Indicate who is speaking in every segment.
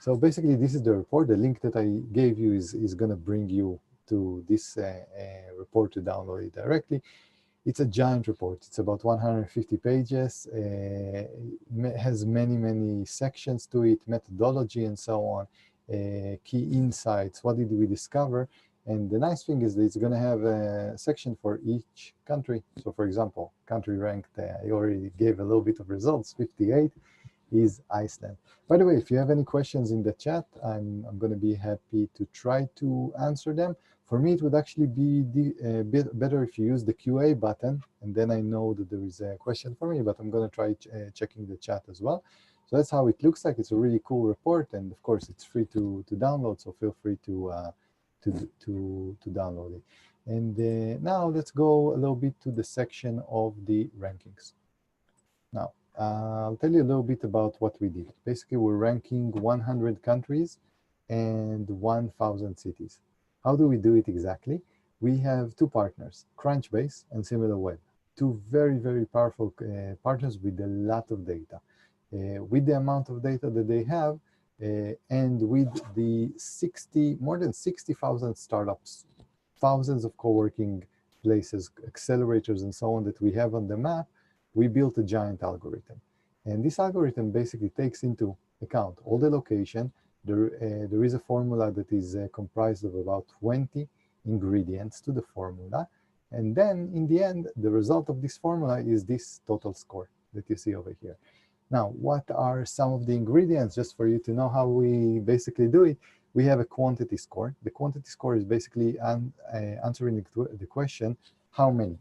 Speaker 1: So basically, this is the report. The link that I gave you is going to bring you to this report to download it directly. It's a giant report. It's about 150 pages. Has many, many sections to it, methodology and so on, key insights, what did we discover? And the nice thing is that it's going to have a section for each country. So for example, country ranked, I already gave a little bit of results, 58 is Iceland. By the way, if you have any questions in the chat, I'm going to be happy to try to answer them. For me, it would actually be bit better if you use the QA button, and then I know that there is a question for me, but I'm going to try checking the chat as well. So that's how it looks like. It's a really cool report, and of course, it's free to download, so feel free to download it. And now let's go a little bit to the section of the rankings. Now, I'll tell you a little bit about what we did. Basically, we're ranking 100 countries and 1,000 cities. How do we do it exactly? We have two partners, Crunchbase and SimilarWeb, two very, very powerful partners with a lot of data. With the amount of data that they have, and with the more than 60,000 startups, thousands of co-working places, accelerators, and so on that we have on the map, we built a giant algorithm. And this algorithm basically takes into account all the location. There is a formula that is comprised of about 20 ingredients to the formula. And then in the end, the result of this formula is this total score that you see over here. Now, what are some of the ingredients? Just for you to know how we basically do it, we have a quantity score. The quantity score is basically answering the question, how many?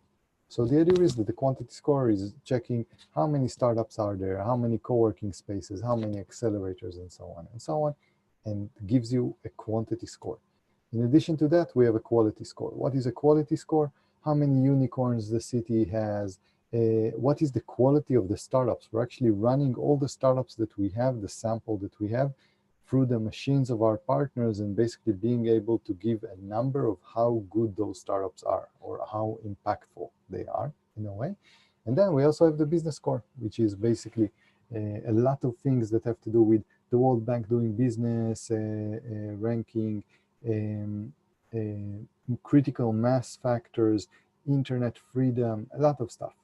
Speaker 1: So the idea is that the quantity score is checking how many startups are there, how many co-working spaces, how many accelerators, and so on, and gives you a quantity score. In addition to that, we have a quality score. What is a quality score? How many unicorns the city has, what is the quality of the startups? We're actually running all the startups that we have, the sample that we have, through the machines of our partners, and basically being able to give a number of how good those startups are or how impactful they are in a way. And then we also have the business score, which is basically a lot of things that have to do with the World Bank doing business, ranking, critical mass factors, internet freedom, a lot of stuff.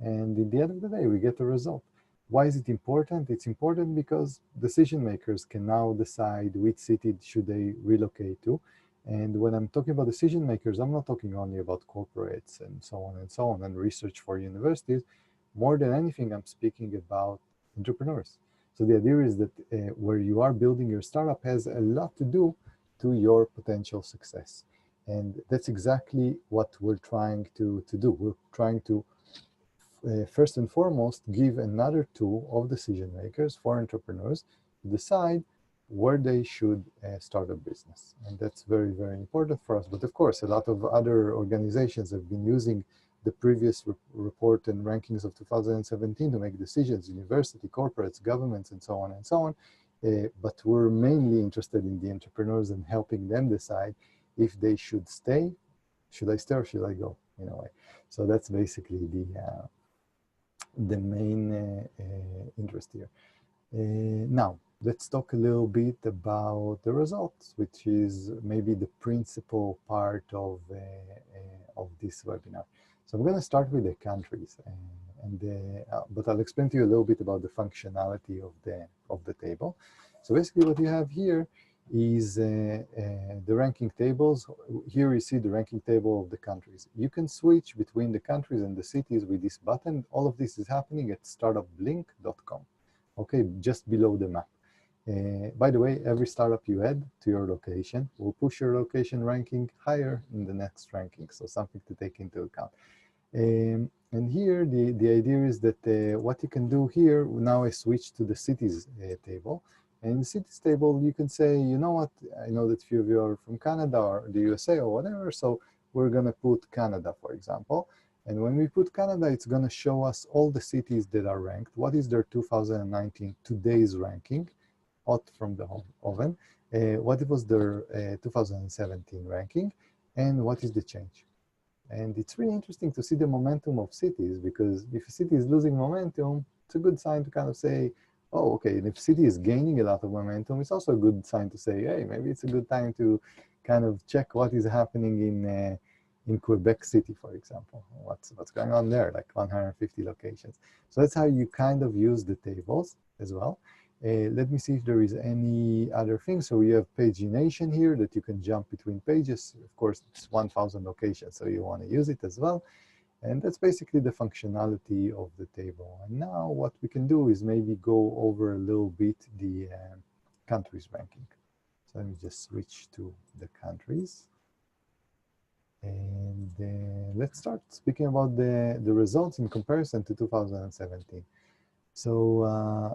Speaker 1: And at the end of the day, we get a result. Why is it important? It's important because decision makers can now decide which city should they relocate to. And when I'm talking about decision makers, I'm not talking only about corporates and so on, and research for universities. More than anything, I'm speaking about entrepreneurs. So the idea is that where you are building your startup has a lot to do to your potential success. And that's exactly what we're trying to do. We're trying to first and foremost, give another tool of decision makers for entrepreneurs to decide where they should start a business. And that's very, very important for us. But of course, a lot of other organizations have been using the previous report and rankings of 2017 to make decisions, university, corporates, governments, and so on. But we're mainly interested in the entrepreneurs and helping them decide if they should stay. Should I stay or should I go, in a way? So that's basically the main interest here. Now, let's talk a little bit about the results, which is maybe the principal part of this webinar. So I'm going to start with the countries, but I'll explain to you a little bit about the functionality of the table. So basically what you have here is the ranking tables. Here you see the ranking table of the countries. You can switch between the countries and the cities with this button. All of this is happening at startupblink.com, okay, just below the map. By the way, every startup you add to your location will push your location ranking higher in the next ranking, so something to take into account. And here, the idea is that what you can do here, now I switch to the cities table. And in the cities table, you can say, you know what, I know that few of you are from Canada or the USA or whatever, so we're going to put Canada, for example. And when we put Canada, it's going to show us all the cities that are ranked. What is their 2019 today's ranking, hot from the oven? What was their 2017 ranking? And what is the change? And it's really interesting to see the momentum of cities, because if a city is losing momentum, it's a good sign to kind of say, oh, okay, and if city is gaining a lot of momentum, it's also a good sign to say, hey, maybe it's a good time to kind of check what is happening in Quebec City, for example. What's going on there, like 150 locations. So that's how you kind of use the tables as well. Let me see if there is any other thing. So you have pagination here that you can jump between pages. Of course, it's 1,000 locations, so you want to use it as well. And that's basically the functionality of the table. And now what we can do is maybe go over a little bit the countries ranking. So let me just switch to the countries. And let's start speaking about the results in comparison to 2017. So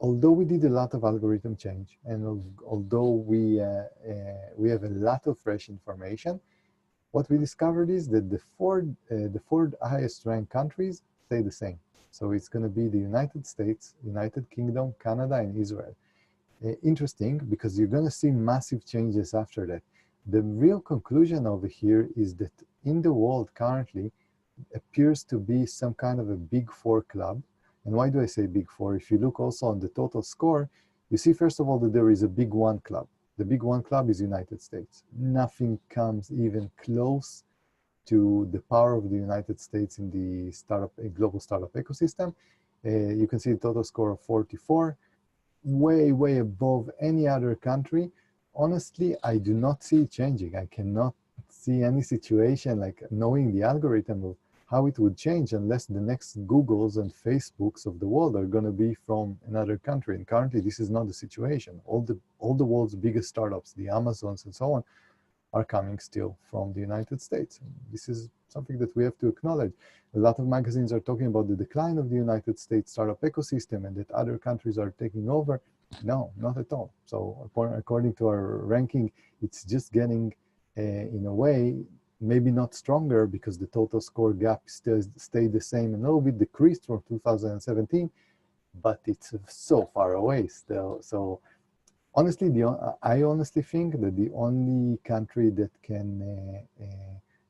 Speaker 1: although we did a lot of algorithm change, and although we have a lot of fresh information, what we discovered is that the four highest ranked countries stay the same. So it's going to be the United States, United Kingdom, Canada, and Israel. Interesting, because you're going to see massive changes after that. The real conclusion over here is that in the world currently appears to be some kind of a big four club. And why do I say big four? If you look also on the total score, you see, first of all, that there is a big one club. The big one club is United States. Nothing comes even close to the power of the United States in the global startup ecosystem. You can see a total score of 44, way, way above any other country. Honestly, I do not see it changing. I cannot see any situation like knowing the algorithm of how it would change unless the next Googles and Facebooks of the world are going to be from another country. And currently, this is not the situation. All the world's biggest startups, the Amazons and so on, are coming still from the United States. This is something that we have to acknowledge. A lot of magazines are talking about the decline of the United States startup ecosystem and that other countries are taking over. No, not at all. So according to our ranking, it's just getting, in a way, maybe not stronger because the total score gap still stayed the same and a little bit decreased from 2017, but it's so far away still. So honestly, I honestly think that the only country that can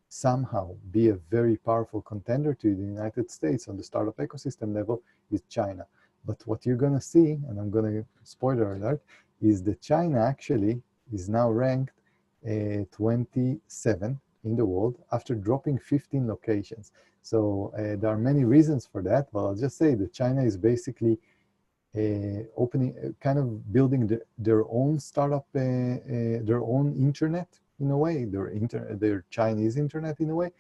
Speaker 1: somehow be a very powerful contender to the United States on the startup ecosystem level is China. But what you're going to see, and I'm going to spoiler alert, is that China actually is now ranked 27 in the world after dropping 15 locations. So there are many reasons for that, but I'll just say that China is basically kind of building their own startup, their own internet in a way, their Chinese internet in a way.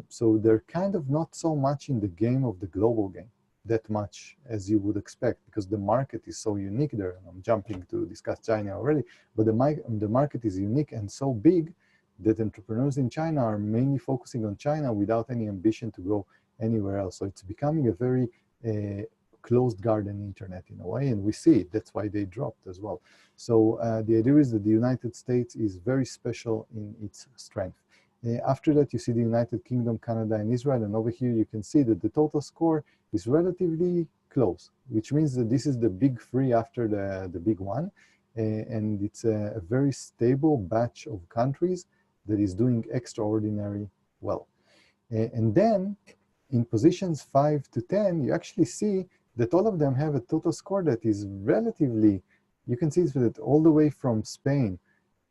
Speaker 1: So they're kind of not so much in the game of the global game that much as you would expect, because the market is so unique there. I'm jumping to discuss China already, but the market is unique and so big that entrepreneurs in China are mainly focusing on China without any ambition to go anywhere else. So it's becoming a very closed garden internet in a way, and we see it. That's why they dropped as well. So the idea is that the United States is very special in its strength. After that, you see the United Kingdom, Canada, and Israel, and over here you can see that the total score is relatively close, which means that this is the big three after the big one, and it's a very stable batch of countries that is doing extraordinary well. And then in positions 5 to 10, you actually see that all of them have a total score that is relatively, you can see that all the way from Spain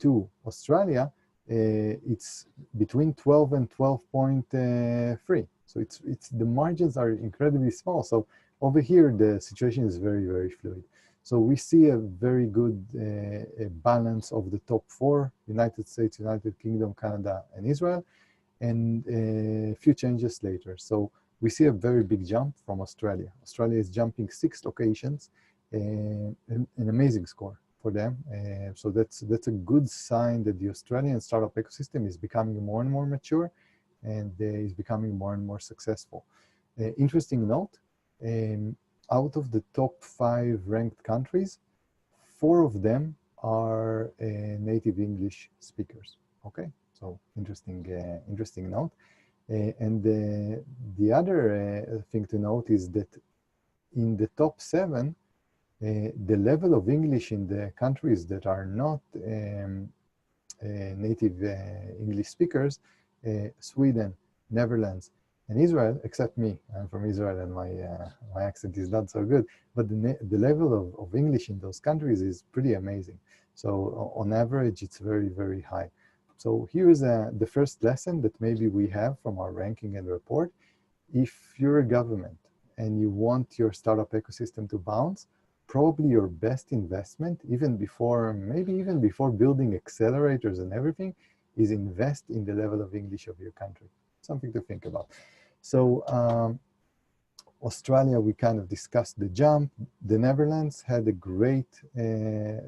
Speaker 1: to Australia, it's between 12 and 12.3. So it's the margins are incredibly small. So over here, the situation is very, very fluid. So we see a very good balance of the top four: United States, United Kingdom, Canada, and Israel, and a few changes later. So we see a very big jump from Australia. Australia is jumping 6 locations, an amazing score for them. So that's a good sign that the Australian startup ecosystem is becoming more and more mature and is becoming more and more successful. Interesting note, out of the top 5 ranked countries, 4 of them are native English speakers. Okay, so interesting note. And the other thing to note is that in the top 7, the level of English in the countries that are not native English speakers, Sweden, Netherlands, And Israel, except me, I'm from Israel and my accent is not so good, but the level of English in those countries is pretty amazing. So on average, it's very, very high. So here is the first lesson that maybe we have from our ranking and report. If you're a government and you want your startup ecosystem to bounce, probably your best investment, maybe even before building accelerators and everything, is invest in the level of English of your country. Something to think about. So Australia, we kind of discussed the jump. The Netherlands had a great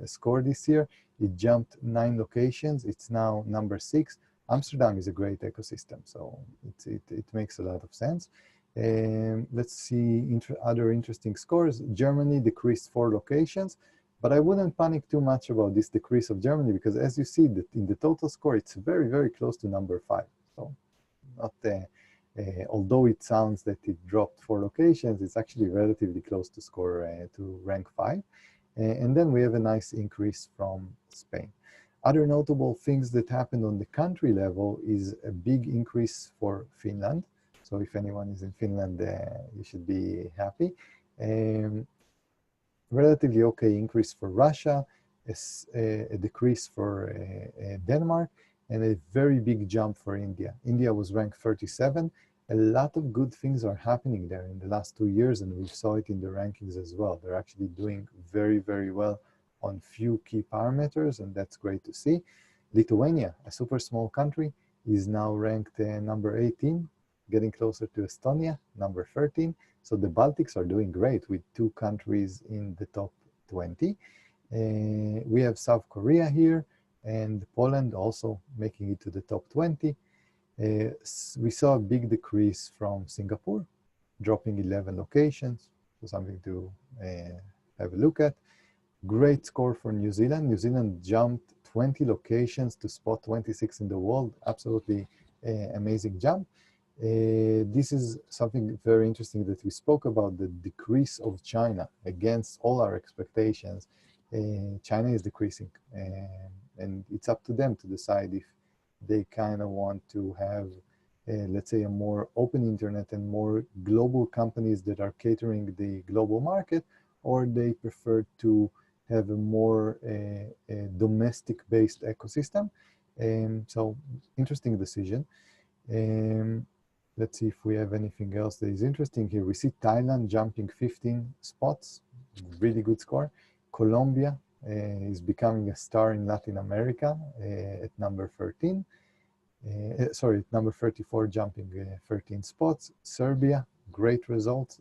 Speaker 1: score this year. It jumped 9 locations. It's now number 6. Amsterdam is a great ecosystem, so it makes a lot of sense. Let's see other interesting scores. Germany decreased 4 locations, but I wouldn't panic too much about this decrease of Germany because as you see that in the total score, it's very, very close to number 5. So not although it sounds that it dropped 4 locations, it's actually relatively close to score to rank 5. And then we have a nice increase from Spain. Other notable things that happened on the country level is a big increase for Finland. So if anyone is in Finland, you should be happy. Relatively okay increase for Russia, a decrease for Denmark, and a very big jump for India. India was ranked 37. A lot of good things are happening there in the last 2 years, and we saw it in the rankings as well. They're actually doing very, very well on few key parameters, and that's great to see. Lithuania, a super small country, is now ranked number 18, getting closer to Estonia, number 13. So the Baltics are doing great with 2 countries in the top 20. We have South Korea here, and Poland also making it to the top 20. We saw a big decrease from Singapore, dropping 11 locations, so something to have a look at. Great score for New Zealand. New Zealand jumped 20 locations to spot 26 in the world. Absolutely amazing jump. This is something very interesting that we spoke about, the decrease of China against all our expectations. China is decreasing, and it's up to them to decide if they kind of want to have, let's say, a more open internet and more global companies that are catering the global market, or they prefer to have a more domestic-based ecosystem. So interesting decision. Let's see if we have anything else that is interesting here. We see Thailand jumping 15 spots, really good score. Colombia is becoming a star in Latin America at number 13. Number 34, jumping 13 spots. Serbia, great result,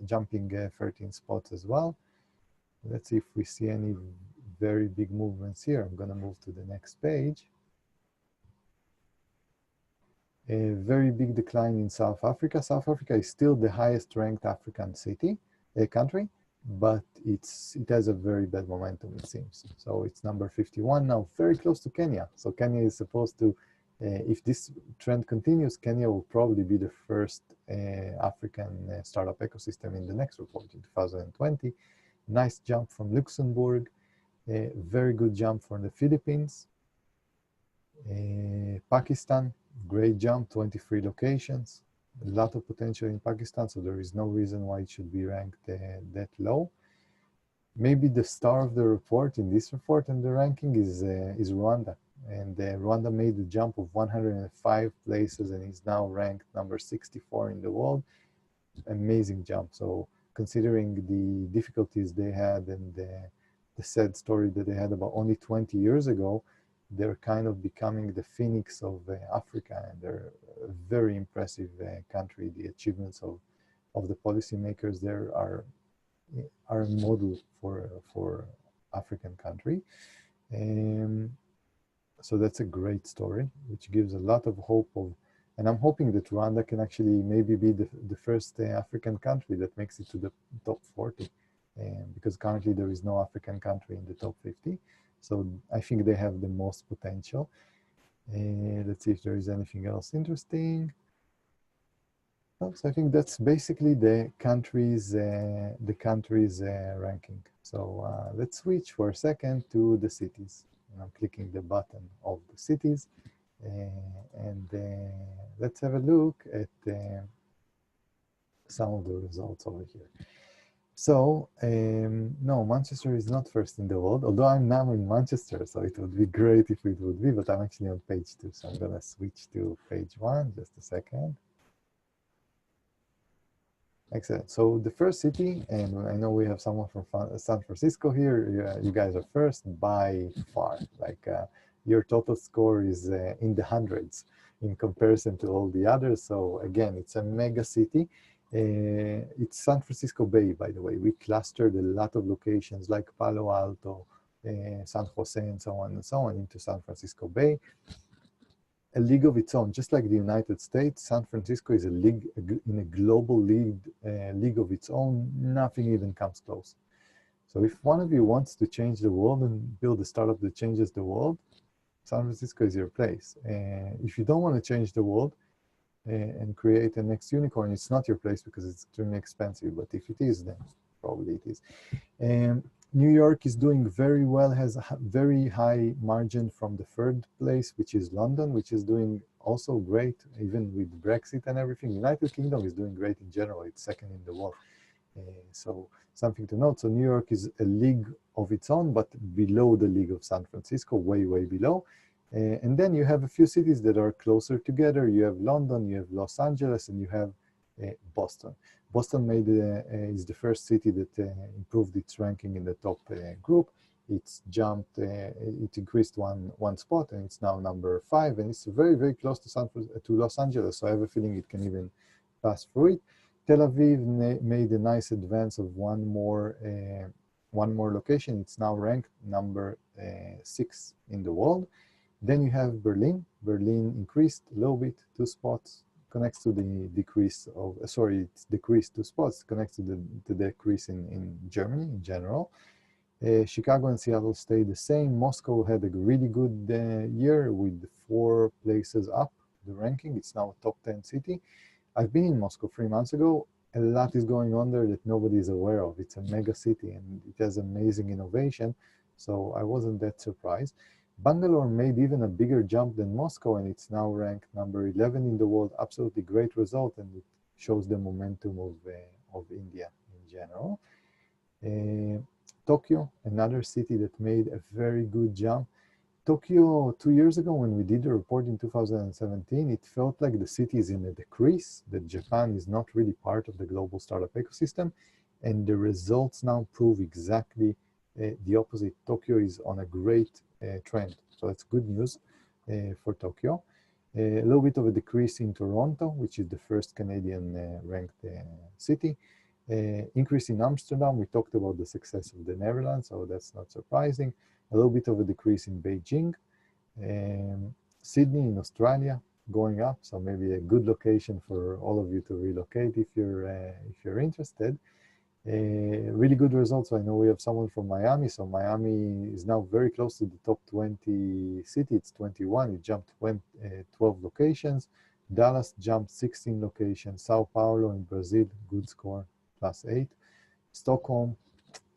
Speaker 1: jumping 13 spots as well. Let's see if we see any very big movements here. I'm going to move to the next page. A very big decline in South Africa. South Africa is still the highest ranked African country, but it has a very bad momentum, it seems. So it's number 51 now, very close to Kenya. So Kenya is supposed to, if this trend continues, Kenya will probably be the first African startup ecosystem in the next report in 2020. Nice jump from Luxembourg, a very good jump from the Philippines. Pakistan, great jump, 23 locations. A lot of potential in Pakistan, so there is no reason why it should be ranked that low. Maybe the star of the report in this report and the ranking is Rwanda. And Rwanda made the jump of 105 places and is now ranked number 64 in the world. Amazing jump. So considering the difficulties they had and the sad story that they had about only 20 years ago, they're kind of becoming the phoenix of Africa, and they're a very impressive country. The achievements of the policymakers there are a model for African country. So that's a great story, which gives a lot of hope and I'm hoping that Rwanda can actually maybe be the first African country that makes it to the top 40, because currently there is no African country in the top 50. So I think they have the most potential. Let's see if there is anything else interesting. So I think that's basically the country's ranking. So let's switch for a second to the cities. And I'm clicking the button of the cities. And let's have a look at some of the results over here. So, no, Manchester is not first in the world, although I'm now in Manchester, so it would be great if it would be, but I'm actually on page 2, so I'm gonna switch to page 1, just a second. Excellent. So the first city, and I know we have someone from San Francisco here, you guys are first by far. Like your total score is in the hundreds in comparison to all the others. So again, it's a mega city. It's San Francisco Bay, by the way. We clustered a lot of locations like Palo Alto, San Jose, and so on into San Francisco Bay. A league of its own, just like the United States. San Francisco is a league in a global league of its own. Nothing even comes close. So if one of you wants to change the world and build a startup that changes the world, San Francisco is your place. If you don't want to change the world and create a next unicorn, it's not your place because it's extremely expensive. But if it is, then probably it is. New York is doing very well, has a very high margin from the third place, which is London, which is doing also great, even with Brexit and everything. United Kingdom is doing great in general. It's second in the world. So something to note. So New York is a league of its own, but below the league of San Francisco, way, way below. And then you have a few cities that are closer together. You have London, you have Los Angeles, and you have Boston. Boston is the first city that improved its ranking in the top group. It's jumped, it increased one spot, and it's now number 5, and it's very, very close to Los Angeles, so I have a feeling it can even pass through it. Tel Aviv made a nice advance of one more location. It's now ranked number 6 in the world. Then you have Berlin. Berlin increased a little bit, 2 spots. Connects to the decrease of, it's decreased 2 spots, connects to the decrease in Germany in general. Chicago and Seattle stayed the same. Moscow had a really good year with 4 places up the ranking. It's now a top 10 city. I've been in Moscow 3 months ago. A lot is going on there that nobody is aware of. It's a mega city and it has amazing innovation. So I wasn't that surprised. Bangalore made even a bigger jump than Moscow, and it's now ranked number 11 in the world. Absolutely great result, and it shows the momentum of India in general. Tokyo, another city that made a very good jump. Tokyo, 2 years ago, when we did the report in 2017, it felt like the city is in a decrease, that Japan is not really part of the global startup ecosystem, and the results now prove exactly the opposite. Tokyo is on a great trend. So that's good news for Tokyo. A little bit of a decrease in Toronto, which is the first Canadian ranked city. Increase in Amsterdam. We talked about the success of the Netherlands, so that's not surprising. A little bit of a decrease in Beijing. Sydney in Australia going up, so maybe a good location for all of you to relocate if you're interested. Really good results. I know we have someone from Miami, so Miami is now very close to the top 20 city. It's 21. It jumped 12 locations. Dallas jumped 16 locations. Sao Paulo in Brazil, good score, +8. Stockholm,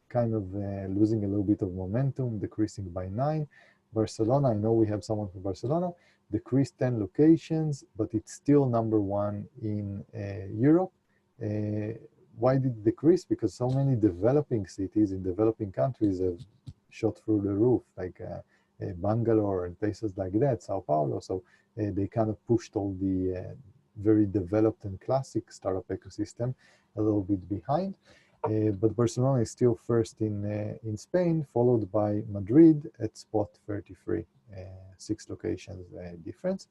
Speaker 1: kind of losing a little bit of momentum, decreasing by 9. Barcelona, I know we have someone from Barcelona, decreased 10 locations, but it's still number 1 in Europe. Why did it decrease? Because so many developing cities in developing countries have shot through the roof, like Bangalore and places like that, Sao Paulo. So they kind of pushed all the very developed and classic startup ecosystem a little bit behind. But Barcelona is still first in Spain, followed by Madrid at spot 33, 6 locations difference.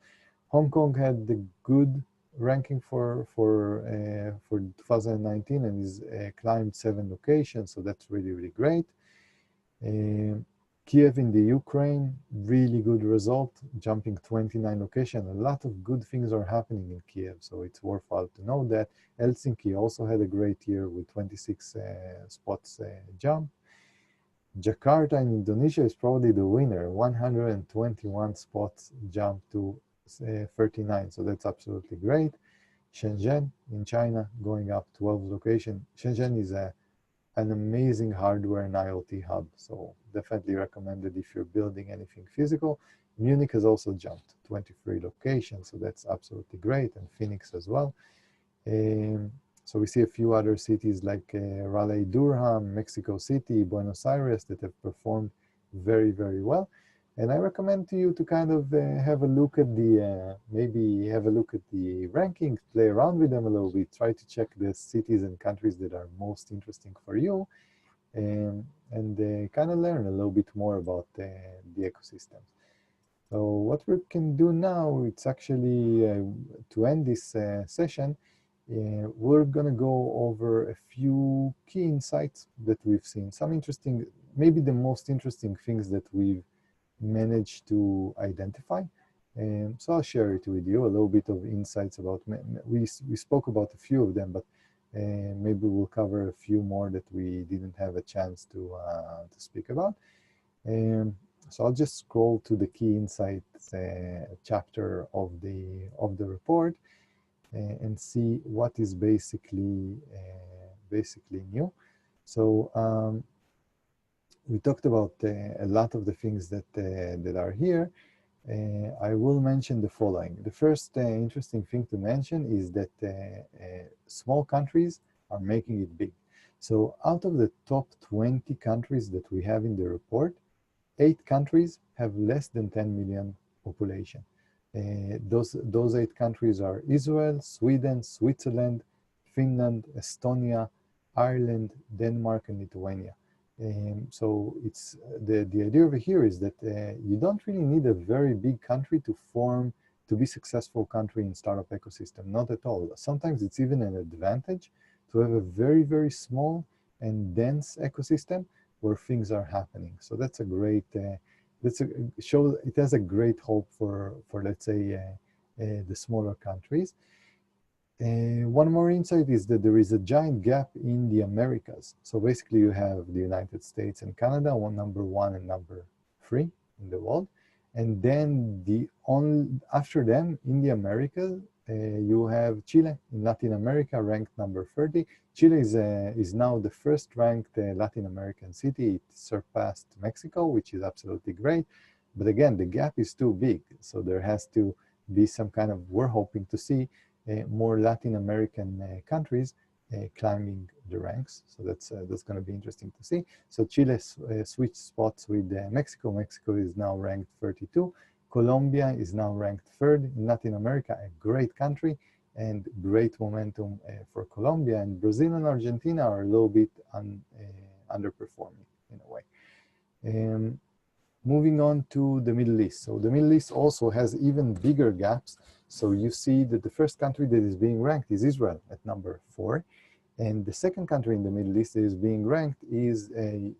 Speaker 1: Hong Kong had the good ranking for 2019 and is climbed 7 locations, so that's really, really great. Kiev in the Ukraine, really good result, jumping 29 locations. A lot of good things are happening in Kiev, so it's worthwhile to know that. Helsinki also had a great year with 26 spots jump. Jakarta in Indonesia is probably the winner, 121 spots jump to 39, so that's absolutely great. Shenzhen in China going up 12 locations. Shenzhen is an amazing hardware and IoT hub, so definitely recommended if you're building anything physical. Munich has also jumped 23 locations, so that's absolutely great, and Phoenix as well. So we see a few other cities like Raleigh, Durham, Mexico City, Buenos Aires that have performed very, very well. And I recommend to you to kind of have a look at the, maybe have a look at the rankings, play around with them a little bit, try to check the cities and countries that are most interesting for you, and kind of learn a little bit more about the ecosystem. So what we can do now, it's actually, to end this session, we're going to go over a few key insights that we've seen. Some interesting, maybe the most interesting things that we've managed to identify. So I'll share it with you, a little bit of insights about, we spoke about a few of them, but maybe we'll cover a few more that we didn't have a chance to speak about. So I'll just scroll to the key insights chapter of the report and see what is basically new. So we talked about a lot of the things that that are here. I will mention the following. The first interesting thing to mention is that small countries are making it big. So out of the top 20 countries that we have in the report, 8 countries have less than 10 million population. Those 8 countries are Israel, Sweden, Switzerland, Finland, Estonia, Ireland, Denmark, and Lithuania. So it's the idea over here is that you don't really need a very big country to be successful country in startup ecosystem. Not at all. Sometimes it's even an advantage to have a very, very small and dense ecosystem where things are happening. So that's a great, it has a great hope for let's say, the smaller countries. One more insight is that there is a giant gap in the Americas. So basically you have the United States and Canada, number 1 and number 3 in the world. And then after them in the Americas, you have Chile in Latin America, ranked number 30. Chile is now the first ranked Latin American city. It surpassed Mexico, which is absolutely great. But again, the gap is too big. So there has to be some kind of, we're hoping to see more Latin American countries climbing the ranks. So that's going to be interesting to see. So Chile switched spots with Mexico. Mexico is now ranked 32. Colombia is now ranked 3rd in Latin America, a great country and great momentum for Colombia. And Brazil and Argentina are a little bit underperforming in a way. Moving on to the Middle East. So the Middle East also has even bigger gaps. So you see that the first country that is being ranked is Israel at number 4. And the second country in the Middle East that is being ranked is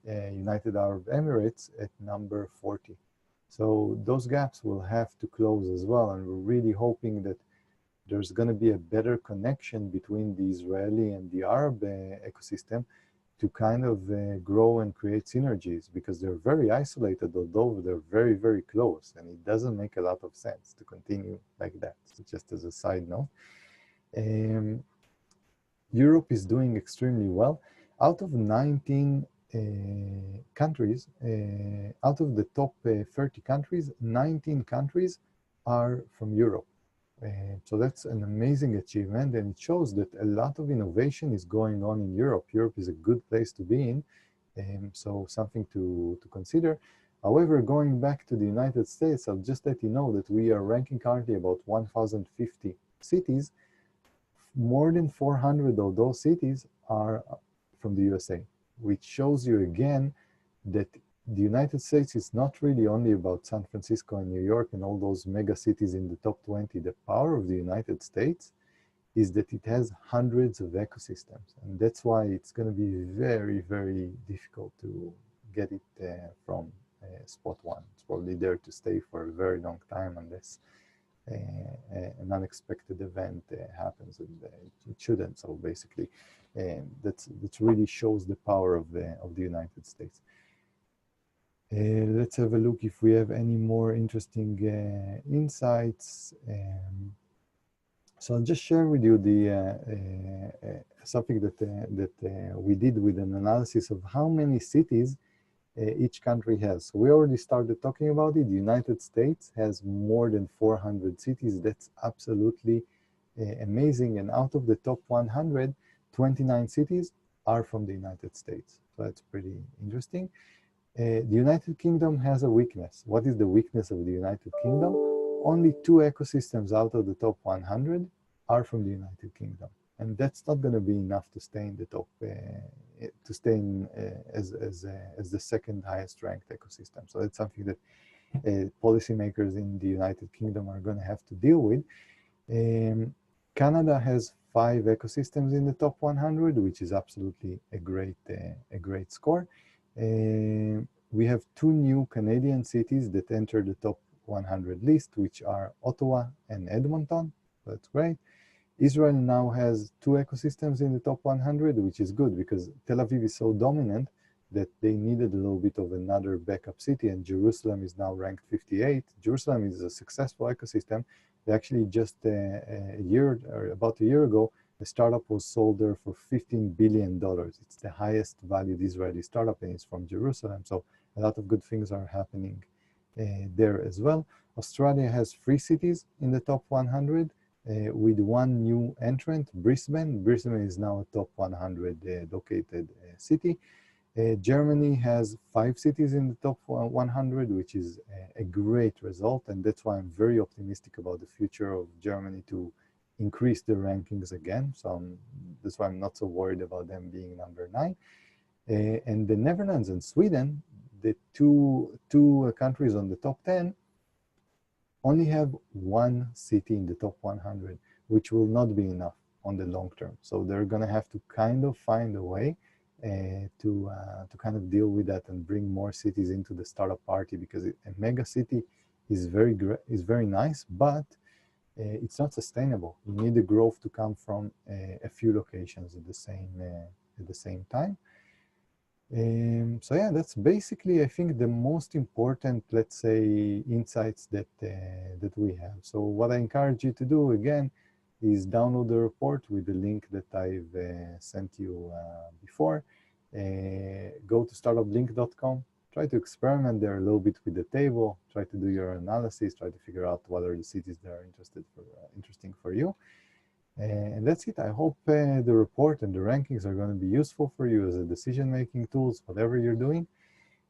Speaker 1: United Arab Emirates at number 40. So those gaps will have to close as well. And we're really hoping that there's going to be a better connection between the Israeli and the Arab ecosystem to kind of grow and create synergies, because they're very isolated, although they're very, very close. And it doesn't make a lot of sense to continue like that. So just as a side note. Europe is doing extremely well. Out of 19 countries, out of the top 30 countries, 19 countries are from Europe. So that's an amazing achievement, and it shows that a lot of innovation is going on in Europe. Europe is a good place to be in, so something to consider. However, going back to the United States, I'll just let you know that we are ranking currently about 1,050 cities. More than 400 of those cities are from the USA, which shows you again that the United States is not really only about San Francisco and New York and all those mega cities in the top 20. The power of the United States is that it has hundreds of ecosystems. And that's why it's going to be very, very difficult to get it from spot one. It's probably there to stay for a very long time unless an unexpected event happens. And it shouldn't. So basically, that really shows the power of the United States. Let's have a look if we have any more interesting insights. So I'll just share with you something that we did with an analysis of how many cities each country has. So we already started talking about it. The United States has more than 400 cities. That's absolutely amazing. And out of the top 100, 29 cities are from the United States. So that's pretty interesting. The United Kingdom has a weakness. What is the weakness of the United Kingdom? Only 2 ecosystems out of the top 100 are from the United Kingdom. And that's not going to be enough to stay in the top, to stay in, as the second highest ranked ecosystem. So that's something that policymakers in the United Kingdom are going to have to deal with. Canada has 5 ecosystems in the top 100, which is absolutely a great score. We have 2 new Canadian cities that enter the top 100 list, which are Ottawa and Edmonton. That's great. Israel now has 2 ecosystems in the top 100, which is good because Tel Aviv is so dominant that they needed a little bit of another backup city, and Jerusalem is now ranked 58. Jerusalem is a successful ecosystem. They actually just about a year ago, the startup was sold there for $15 billion. It's the highest valued Israeli startup, and it's from Jerusalem. So a lot of good things are happening there as well. Australia has 3 cities in the top 100 with 1 new entrant, Brisbane. Brisbane is now a top 100 located city. Germany has 5 cities in the top 100, which is a great result, and that's why I'm very optimistic about the future of Germany to increase the rankings again. So that's why I'm not so worried about them being number 9. And the Netherlands and Sweden, the two countries on the top 10, only have 1 city in the top 100, which will not be enough on the long term. So they're going to have to kind of find a way to kind of deal with that and bring more cities into the startup party, because a mega city is very nice, but it's not sustainable. You need the growth to come from a few locations at the same time. So yeah, that's basically, I think, the most important, let's say, insights that we have. So what I encourage you to do, again, is download the report with the link that I've sent you before. Go to startupblink.com, try to experiment there a little bit with the table, try to do your analysis, try to figure out what are the cities that are interesting for you. And that's it. I hope the report and the rankings are going to be useful for you as a decision-making tools, whatever you're doing.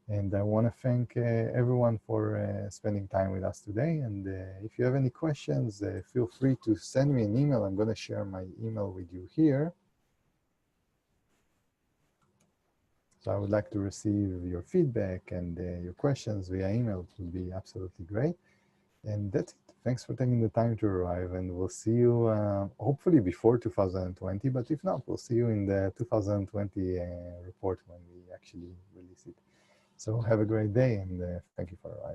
Speaker 1: And I want to thank everyone for spending time with us today. And if you have any questions, feel free to send me an email. I'm going to share my email with you here. So I would like to receive your feedback and your questions via email. It would be absolutely great. And that's it. Thanks for taking the time to arrive, and we'll see you hopefully before 2020, but if not, we'll see you in the 2020 report when we actually release it. So have a great day, and thank you for arriving.